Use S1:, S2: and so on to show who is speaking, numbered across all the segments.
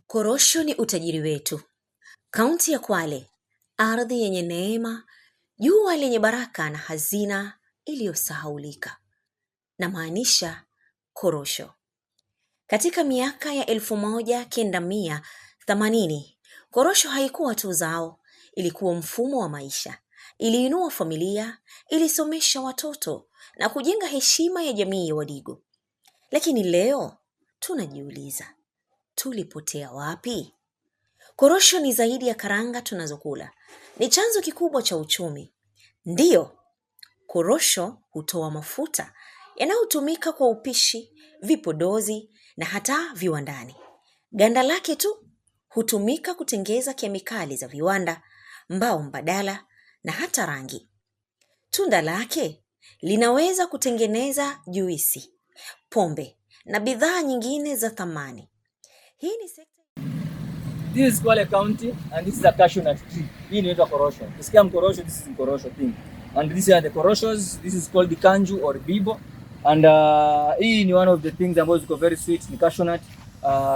S1: Korosho ni utajiri wetu. Kaunti ya Kwale, ardhi yenye neema, jua lenye baraka na hazina iliyosahaulika. Namaanisha korosho. Katika miaka ya 1980, korosho haikuwa tu zao, ilikuwa mfumo wa maisha. Iliinua familia, ilisomesha watoto na kujenga heshima ya jamii ya Wadigo. Lakini leo tunajiuliza, tulipotea wapi? Korosho ni zaidi ya karanga tunazokula. Ni chanzo kikubwa cha uchumi. Ndiyo, korosho hutoa mafuta yanayotumika kwa upishi, vipodozi na hata viwandani. Ganda lake tu hutumika kutengeza kemikali za viwanda, mbao mbadala na hata rangi. Tunda lake linaweza kutengeneza juisi, pombe na bidhaa nyingine za thamani. Hii ni
S2: This is Kwale County and this is a cashew nut tree. Hii inaitwa korosho. Ukisikia mkorosho, this is korosho thing. And these are the koroshos. This is called the kanju or bibo. And hii ni one of the things ambazo ziko very sweet, ni cashew nut.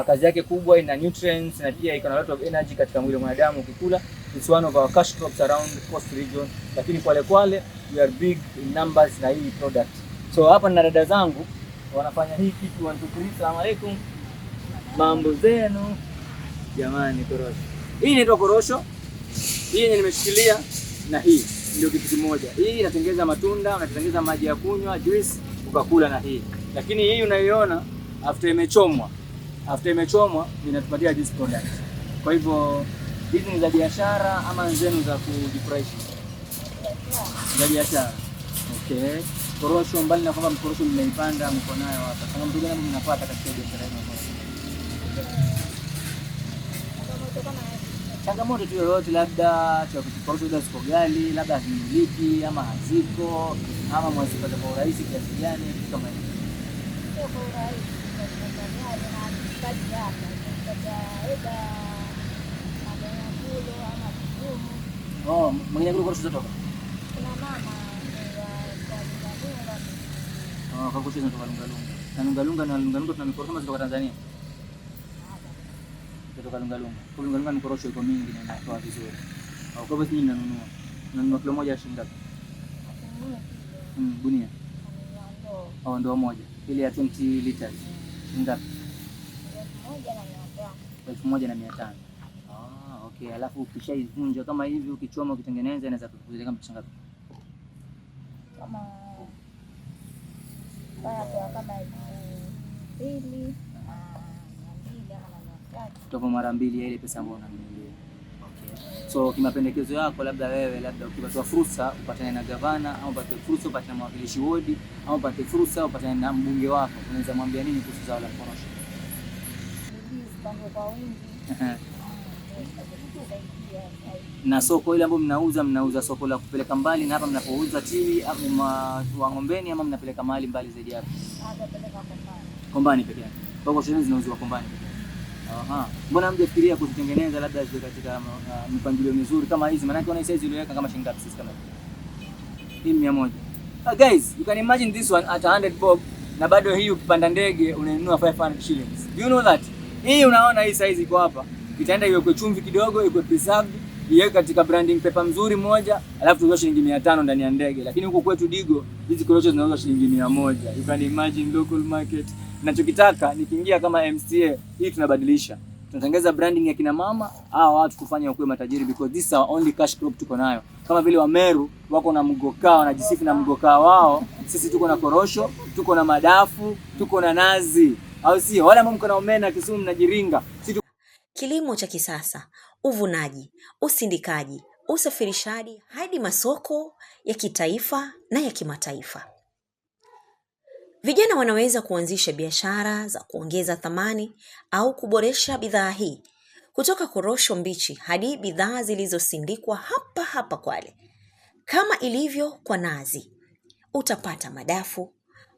S2: Kazi yake kubwa, ina nutrients na pia iko na lot of energy katika mwili wa mwanadamu ukikula. It's one of our cash crops around the coast region. Lakini Kwale we are big in numbers na hii product. So hapa na dada zangu wanafanya hii kitu 1 2 3. Asalamu alaykum. Mambo zenu. Jamani, korosho. Hii inaitwa korosho. Hii yenye nimeshikilia na hii ndio kitu kimoja. Hii inatengeneza matunda, unatengeneza maji ya kunywa, juice, ukakula na hii. Lakini hii unaiona after imechomwa inatupatia this product. Kwa hivyo hizi ni za biashara ama zenu za kujifurahisha? Za biashara. Okay. Korosho, mbali na kwamba korosho mnaipanda mko nayo hapa. Kama mtu gani mnapata katika biashara hii? Changamoto tu yoyote, labda cha korosho labda ziko ghali, labda hazimiliki ama haziko, ama mwazipata kwa urahisi kiasi gani kama hivi?
S3: Kwa urahisi kwa Tanzania na kazi hapa eda Maganyagulu ama Kigumu.
S2: Maganyagulu korosho zotoka?
S3: Kuna mama wa
S2: korosho zinatoka Lungalunga. Na Lungalunga tuna mikorosho kutoka Tanzania. Kutoka Lungalunga. Kwa Lungalunga ni korosho iko mingi na inatoa vizuri. Au kwa basi ninanunua. Nanunua kilo moja shilingi ngapi? Gunia. Ndoo moja. Ile ya 20 liters. Ngapi? 1,500. Okay. Alafu ukishaivunja kama hivi ukichoma ukitengeneza inaweza kukuletea kama pesa ngapi?
S3: Kama mbili
S2: kutoka mara mbili ya ile pesa ambayo unanunulia. Okay. So kimapendekezo yako, labda wewe ukipata fursa upatane na gavana au upate fursa upatane na mwakilishi wodi au upate fursa upatane na mbunge wako, unaweza mwambia nini kuhusu zao la korosho? Na soko ile ambayo mnauza soko la kupeleka mbali, na hapa mnapouza Tiwi ama Ng'ombeni ama mnapeleka mahali mbali zaidi hapo? Kombani pekee yake. Korosho zinauzwa Kombani pekee yake. Mbona mjafikiria kuzitengeneza labda zile katika mpangilio mzuri kama hizi? Maana kuna size iliyoweka kama shilingi ngapi sisi kama hii 100. Guys, you can imagine this one at 100 bob, na bado hii ukipanda ndege unainunua 500 shillings. Do you know that? Hii unaona hii size iko hapa. Itaenda iwekwe chumvi kidogo, iwekwe preserved, iwekwe katika branding paper mzuri moja, alafu tuzo shilingi 500 ndani ya ndege. Lakini huko kwetu Digo hizi korosho zinauzwa shilingi 100. You can imagine local market. Ninachokitaka nikiingia kama MCA, hii tunabadilisha. Tunatengeza branding ya kina mama au watu kufanya wakuwe matajiri, because this is our only cash crop tuko nayo. Kama vile Wameru wako na mgokaa, wanajisifu na mgokaa wao, sisi tuko na korosho, tuko na madafu, tuko na nazi. Au sio? Wale ambao mko na omena Kisumu mnajiringa.
S1: Kilimo cha kisasa, uvunaji, usindikaji, usafirishaji hadi masoko ya kitaifa na ya kimataifa. Vijana wanaweza kuanzisha biashara za kuongeza thamani au kuboresha bidhaa hii, kutoka korosho mbichi hadi bidhaa zilizosindikwa hapa Kwale. Kama ilivyo kwa nazi, utapata madafu,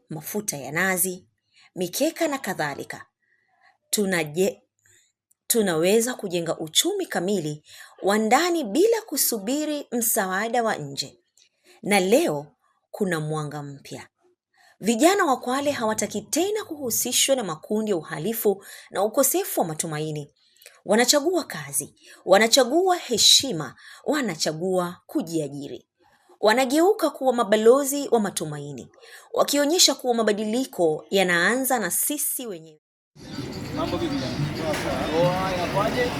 S1: mafuta ya nazi, mikeka na kadhalika. Tunaweza kujenga uchumi kamili wa ndani bila kusubiri msaada wa nje. Na leo kuna mwanga mpya. Vijana wa Kwale hawataki tena kuhusishwa na makundi ya uhalifu na ukosefu wa matumaini. Wanachagua kazi, wanachagua heshima, wanachagua kujiajiri. Wanageuka kuwa mabalozi wa matumaini, wakionyesha kuwa mabadiliko yanaanza na sisi wenyewe.
S2: Mambo vipi bwana? Poa, inakuaje?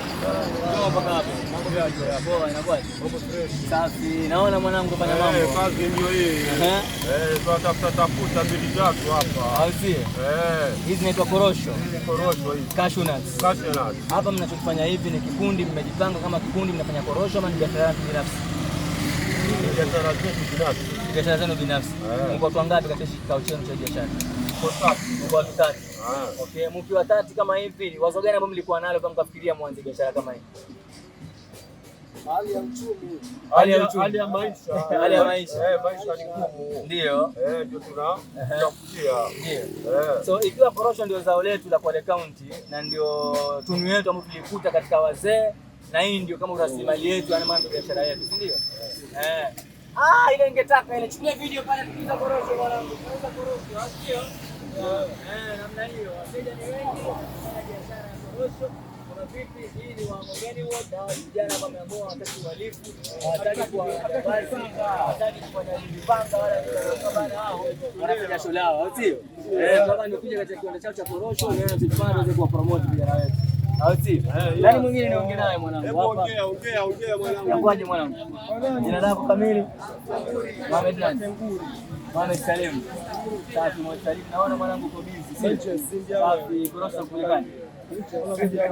S2: Poa mpaka hapo. Mambo vipi? Poa, inakuaje? Mambo fresh. Safi. Naona mwanangu fanya mambo.
S4: Kazi ndio hii. Tunatafuta vitu tatu hapa.
S2: Au si? Hizi zinaitwa korosho.
S4: Korosho hizi.
S2: Cashew nuts.
S4: Cashew nuts.
S2: Hapa mnachofanya hivi ni kikundi, mmejipanga kama kikundi mnafanya korosho ama ni biashara binafsi?
S4: Biashara zetu binafsi.
S2: Biashara zenu binafsi. Mko watu wangapi katika kikao chenu cha biashara? Mko watu 3. Okay, mkiwa 3 kama hivi, wazo gani ambalo mlikuwa nalo kama mkafikiria mwanze biashara kama hii?
S4: Hali ya uchumi.
S2: Hali ya maisha. Hali ya maisha.
S4: Maisha ni ngumu.
S2: Ndio.
S4: Ndio tunakuja.
S2: Ndio. So ikiwa korosho ndio zao letu la Kwale County na ndio tunu yetu ambayo tulikuta katika wazee, na hii ndio kama rasilimali yetu, yani mambo ya biashara yetu, si ndio? Ile ningetaka ile chukua video pale tukiza korosho mwanangu. Tunauza korosho, sio? Namna hiyo. Wateja ni wengi, tunafanya biashara ya korosho. Kuna vipi hii ni waongeni wote hao vijana kama ambao wanataka uhalifu, wanataka kuwa basi, wanataka kufanya vipanga wala bana hao. Wanafanya show lao, sio? Kama nimekuja katika kiwanda chao cha korosho, naona vipanga vya kuwa promote vijana wetu. Au si? Nani mwingine niongee naye mwanangu hapa?
S4: Ongea mwanangu.
S2: Yakuaje mwanangu? Jina lako kamili? Mohamed nani? Mohamed Salim. Safi Mohamed Salim. Naona mwanangu uko busy. Safi, korosho kulikani.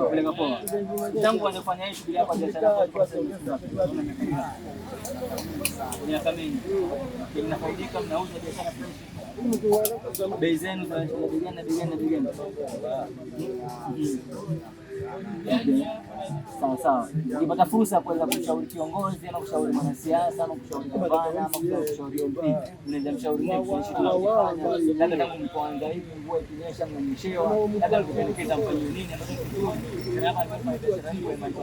S2: Kuliko poa. Tangu wanafanya hii shughuli hapa biashara kwa sababu ni kamili. Mnafaidika, mnauza biashara fresh. Bei zenu zinapigana. Sawa. Ukipata fursa ya kuweza kushauri kiongozi ama kushauri mwanasiasa ama kushauri gavana ama kushauri MP, unaweza mshauri nini kuishi tunafanya? Labda kama mkoanza hivi mvua ikinyesha mnanyeshewa, labda mkipendekeza mfanye nini ambacho kizuri. Kama ni biashara hiyo imani.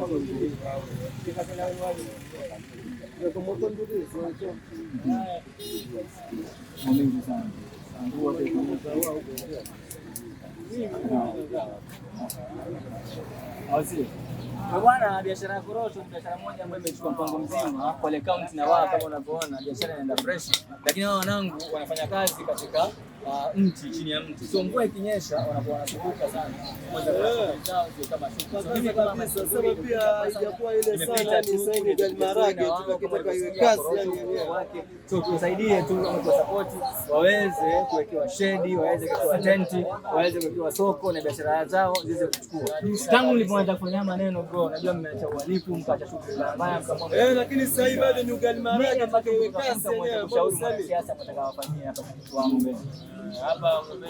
S2: Mungu sana. Kwa bwana, biashara ya korosho ni biashara moja ambayo imechukua mpango mzima Kwale County na wao kama unavyoona biashara inaenda fresh, lakini wao wanangu wanafanya kazi katika mti, chini ya mti. So mvua ikinyesha wanakuwa wanasumbuka sana. Kama
S4: sasa pia haijakuwa ile sana ni saini gani marage tukitaka iwe kazi
S2: wake. So tusaidie tu kwa support waweze kuwekewa shedi, waweze kuwekewa tenti, waweze kuwekewa soko na biashara zao ziweze kuchukua. Tangu nilipoanza kufanya maneno bro, najua mmeacha uhalifu, mkaacha shughuli mbaya mkamwambia.
S4: Lakini sasa hivi bado ni ugali marage mpaka iwe kazi yenyewe.
S2: Kushauri mwanasiasa mtaka wafanyie hapa kwa Ngombe.
S5: Hapa Ngombe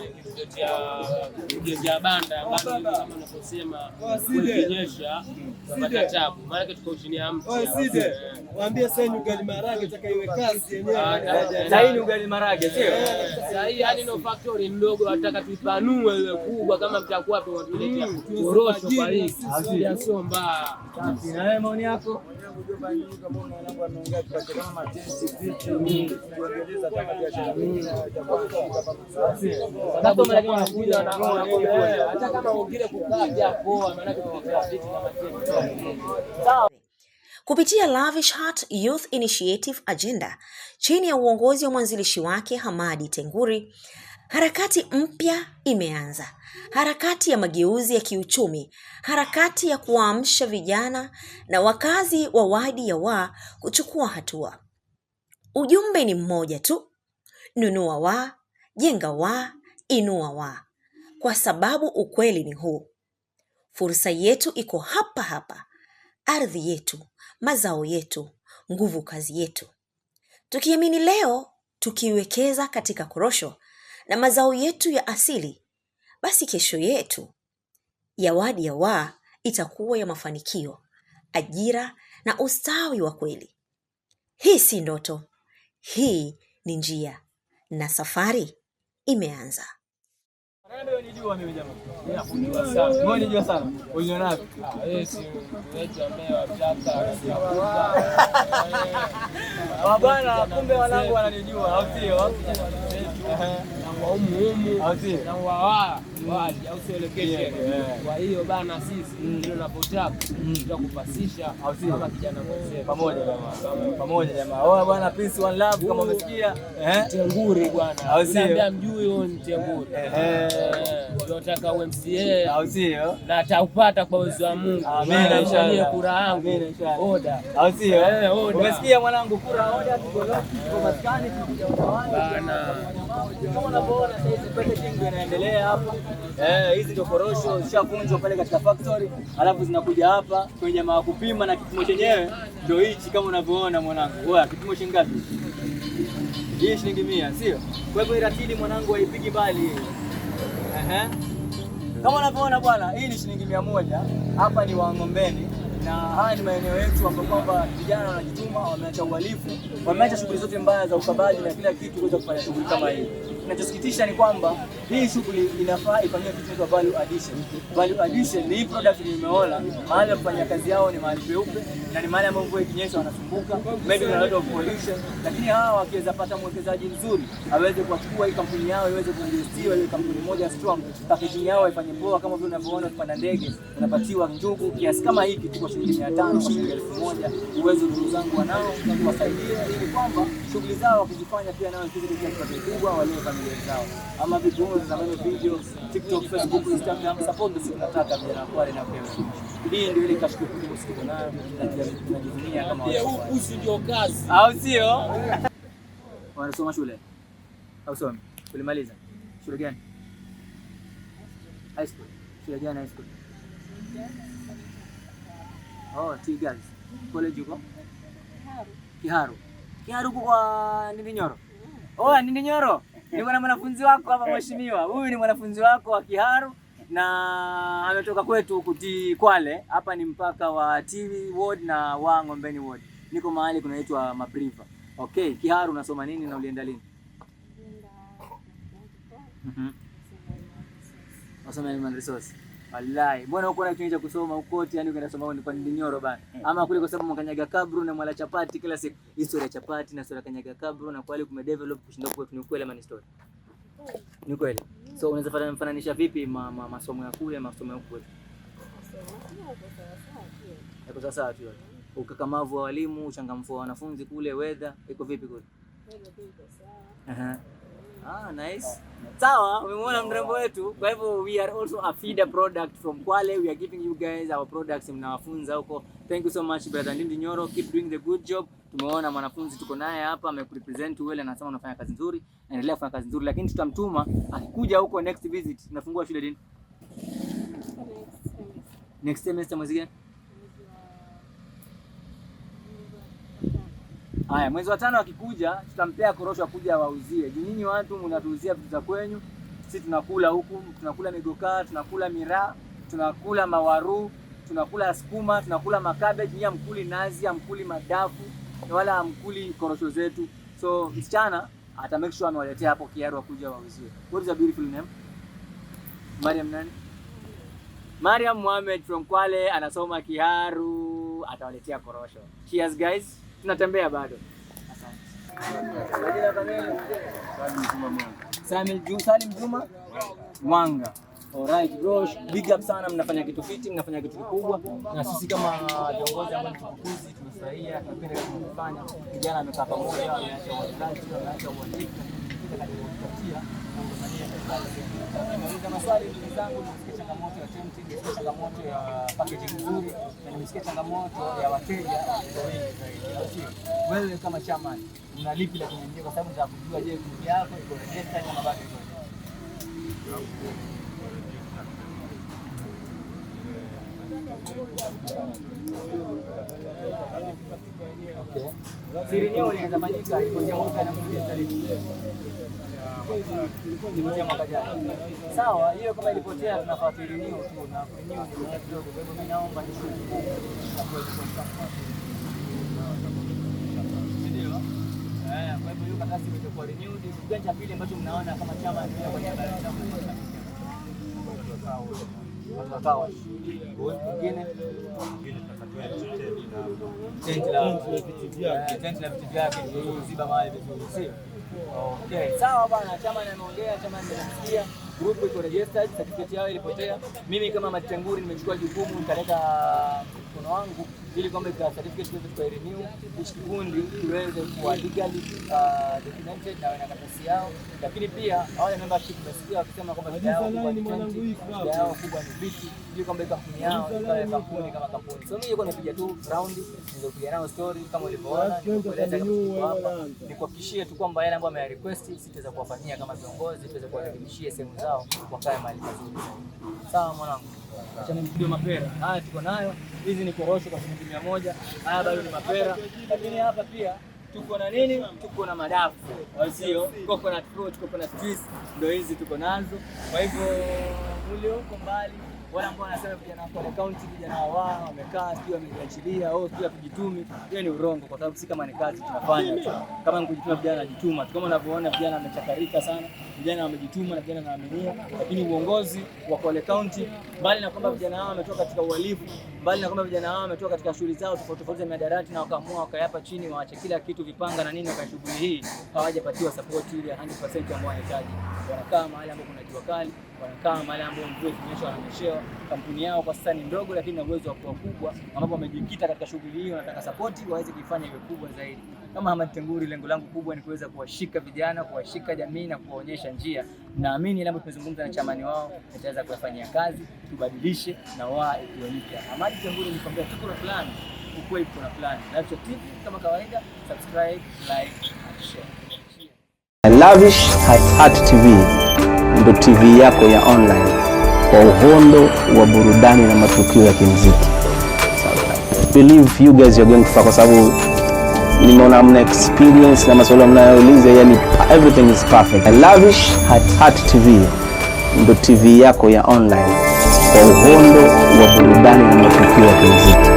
S5: kituletea banda kama unaposema kunyesha kupata tabu, maana tuko chini ya mti.
S4: Waambie sasa ni ugali marage taka iwe kazi yenyewe.
S2: Sasa ni ugali marage sio?
S5: Sasa hii yani no factory mdogo, nataka tuipanue iwe kubwa, kama mtakuwa hapo tuletea korosho kwa hii. Sio mbaya.
S2: Na wewe maoni yako?
S4: Kama unaona anaongea kama matenti vipi kuendeleza kama biashara
S5: hata kama wengine kukaa pia poa, maana kwa vitu kama matenti.
S1: Kupitia Lavish Heart Youth Initiative Agenda chini ya uongozi wa mwanzilishi wake Hamadi Tenguri, harakati mpya imeanza. Harakati ya mageuzi ya kiuchumi, harakati ya kuamsha vijana na wakazi wa wadi ya Wa kuchukua hatua. Ujumbe ni mmoja tu: nunua Wa, jenga Wa, inua Wa. Kwa sababu ukweli ni huu: fursa yetu iko hapa hapa, ardhi yetu, mazao yetu, nguvu kazi yetu. Tukiamini leo, tukiwekeza katika korosho na mazao yetu ya asili, basi kesho yetu ya wadi ya Wa itakuwa ya mafanikio, ajira na ustawi wa kweli. Hii si ndoto, hii ni njia, na safari imeanza.
S2: Nani unijua mimi jamaa? Unijua sana. Uliona wapi?
S5: Wetu ambaye wajaka
S2: bwana, kumbe wanangu wananijua, au sio?
S5: na wa umu au sio? Na wa waje au sio location. Kwa hiyo bana sisi ndio tunapotaka tutakupasisha kama kijana mwenzetu
S2: pamoja jamaa. Oh bwana, peace one love kama umesikia.
S5: Tenguri bwana. Unaambia mjui huyo ni Tenguri. Tunataka UMCA
S2: au sio?
S5: Na ataupata kwa uwezo wa Mungu.
S2: Amen inshallah.
S5: Kura yangu oda.
S2: Au sio? Umesikia mwanangu, kura oda tuko maskani
S5: bana.
S2: Kama unavyoona sasa hizi packaging inaendelea hapa. Hizi ndio korosho zishakunjwa pale katika factory, alafu zinakuja hapa kwenye jamaa kupima, na kipimo chenyewe ndio hichi kama unavyoona mwanangu. Wewe kipimo shilingi ngapi? Hii shilingi 100, sio? Kwa hivyo ratili mwanangu haipigi mbali. Kama unavyoona bwana, hii ni shilingi 100. Hapa ni Wang'ombeni na haya ni maeneo yetu ambapo kwamba vijana wanajituma, wameacha uhalifu, wameacha shughuli zote mbaya za ukabaji na kila kitu kuweza kufanya shughuli kama hii. Kinachosikitisha ni kwamba hii shughuli inafaa ifanywe kitu cha value addition. Value addition ni product nimeona mahali kufanya kazi yao ni mahali peupe na ni mahali ambapo mvua ikinyesha wanasumbuka, maybe na lot of pollution, lakini hawa wakiweza pata mwekezaji mzuri aweze kuchukua hii kampuni yao iweze kuinvestiwa ile kampuni moja strong, packaging yao ifanye poa kama vile unavyoona kupanda ndege unapatiwa njugu kiasi kama hiki tuko shilingi 500 shilingi 1000. Uwezo ndugu zangu wanao kuwasaidia ili kwamba shughuli zao wakizifanya pia nao kitu kikubwa wale familia zao, ama vigumu za video TikTok, Facebook, Instagram, support sisi tunataka vijana wale na pia. Hii ndio ile kashiko kubwa sisi nayo na tunajivunia kama wao.
S5: Usi ndio kazi.
S2: Au sio? Wanasoma shule. Au somi? Ulimaliza? Shule gani? High school. Shule gani high school? Oh, Tigers. College uko? Kiharu. Kiharu kwa Ndindi Nyoro. Oh, Ndindi Nyoro. Niko na mwanafunzi wako hapa mheshimiwa. Huyu ni mwanafunzi wako wa Kiharu na ametoka kwetu kuti Kwale. Hapa ni mpaka wa TV ward na Wang'ombeni ward. Niko mahali kunaitwa Mapriva. Okay, Kiharu unasoma nini na ulienda lini? Wasoma human resource. Wallahi, mbona uko na kitu cha kusoma huko yani ukaenda soma ni kwa Ndindi Nyoro bana. Ama kule kwa sababu mkanyaga kabru na mwala chapati kila siku. Historia ya chapati na historia kanyaga kabru na kwale kumedevelop kushinda kwetu, ni kweli ama ni story? Ni kweli. So unaweza mfananisha vipi masomo ya kule masomo ya kwetu? Yako sasa tu. Ukakamavu wa walimu, uchangamfu wa wanafunzi kule, weather iko vipi kule? Nice. Sawa, umemwona mrembo wetu. Kwa hivyo we are also a feeder product from Kwale. We are giving you guys our products mnawafunza huko. Thank you so much brother Ndindi Nyoro. Keep doing the good job. Tumeona mwanafunzi tuko naye hapa amerepresent wewe, anasema unafanya kazi nzuri. Endelea kufanya kazi nzuri, lakini tutamtuma akikuja huko next visit. Tunafungua shule lini? Next semester mwezi gani? Haya, mwezi wa 5 akikuja tutampea korosho kuja wauzie. Nyinyi watu mnatuuzia vitu za kwenyu. Sisi tunakula huku, tunakula migoka, tunakula miraa, tunakula mawaru, tunakula sukuma, tunakula makabeji, nyinyi mkuli nazi, mkuli madafu, wala mkuli korosho zetu. So msichana ata make sure amewaletea hapo Kiharu kuja wauzie. What is a beautiful name? Mariam nani? Mariam Mohamed from Kwale anasoma Kiharu, atawaletea korosho. Cheers guys. Tunatembea bado. Asante. Majina kamili. Salim Juma Mwanga. Alright bro, big up sana, mnafanya kitu fiti, mnafanya kitu kikubwa na sisi kama viongozi ambao tunakuzi tumefurahia kipindi tunafanya. Vijana wamekaa pamoja, wameacha uandaji, wameacha uandishi kupatia na maswali ndugu zangu. Nimesikia changamoto ya tempting, nimesikia changamoto ya packaging nzuri, na nimesikia changamoto ya wateja wengi zaidi. Wewe kama chairman una lipi la kuniambia, kwa sababu nataka kujua je, kundi yako iko registered na mabaki yote? Okay. Siri leo inafanyika iko nyauka na kuja tarehe. Ilikuwa mwaka jana. Sawa, hiyo kama ilipotea tunafuatilia renew tu na renew ni kidogo. Kwa hivyo mimi naomba nishukuru kwa kuweza kunitafuta. Ndio. Kwa hivyo hiyo karatasi imekuwa renewed. Kitu cha pili ambacho mnaona kama chama ni kwa barabara za kutoka. Wakawa wengine tenti la vitu vyake ziba mahali vizuri, sio? Okay, sawa bwana, chama anaongea, chama nimesikia. group iko registered, certificate yao ilipotea. Mimi kama Matenguri nimechukua jukumu nikaleta mkono wangu ili kwamba certificate yetu kwa renew, hichi kikundi kiweze kuwa legally documented na wana karatasi yao. Lakini pia wale membership tumesikia wakisema kwamba shida yao kubwa ni viti, ili kwamba kampuni yao ikawa kampuni kama kampuni. So mimi niko napiga tu round, ndio kupiga nao story kama ulivyoona, kueleza kama hapa. Nikuhakikishie tu kwamba yale ambao wame request sitaweza kuwafanyia kama viongozi, tutaweza kuwarekebishia sehemu zao wakae mahali pazuri. Sawa mwanangu. Acha nimpigie mapera. Haya tuko nayo. Hizi ni korosho kwa shilingi 100. Haya bado ni mapera. Lakini hapa pia tuko na nini? Tuko na madafu. Sio? Coconut fruit, coconut juice ndio hizi tuko nazo. Kwa hivyo ule huko mbali wala ambao wanasema vijana wa Kwale County vijana wao wamekaa sio wamejiachilia au sio kujitumi, hiyo ni urongo kwa sababu si kama ni kazi tunafanya tu. Kama nikujituma vijana wanajituma. Kama unavyoona vijana wamechakarika sana, vijana wamejituma na vijana wanaaminia, lakini uongozi wa Kwale County mbali na kwamba vijana hao wametoka katika uhalifu, mbali na kwamba vijana hao wametoka katika shughuli zao tofauti za mihadarati na wakaamua wakayapa chini waache kila kitu vipanga na nini kwa shughuli hii, hawajapatiwa support ile 100% ambayo wanahitaji. Wanakaa mahali ambapo kuna jua kali, wanakaa mahali ambapo mvua ikinyesha wananyeshewa. Kampuni yao kwa sasa ni ndogo lakini na uwezo wa kuwa kubwa, ambapo wamejikita katika shughuli hii, wanataka support waweze kuifanya iwe kubwa zaidi. Kama Hamad Tenguri, lengo langu kubwa ni kuweza kuwashika vijana, kuwashika jamii na kuwaonyesha njia. Naamini ile ambayo tumezungumza na chamani wao itaweza kufanyia kazi, tubadilishe na wao ikionyesha. Hamad Tenguri ni kwamba tuko na plan, ukweli kuna plan. Lavishhat TV kama kawaida, subscribe, like, and share.
S6: Lavishhat TV ndo TV yako ya online kwa uhondo wa burudani na matukio ya kimuziki. Believe you guys are going to fuck kwa sababu nimeona mna experience na maswali mnayouliza, yani everything is perfect. Lavishhat TV ndo TV yako ya online kwa uhondo wa burudani na matukio ya kimuziki.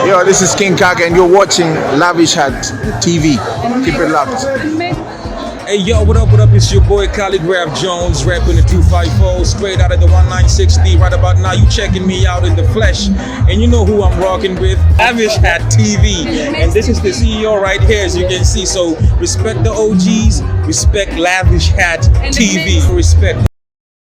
S7: Yo, this is King Kaka and you're watching Lavishhat TV. Keep it locked.
S8: Hey yo, what up, it's your boy Calligraph Jones, rapping the 254, straight out of the 196D. Right about now, you checking me out in the flesh, and you know who I'm rocking with, Lavishhat TV, and this is the CEO right here, as you can see. So respect the OGs, respect Lavishhat TV, respect.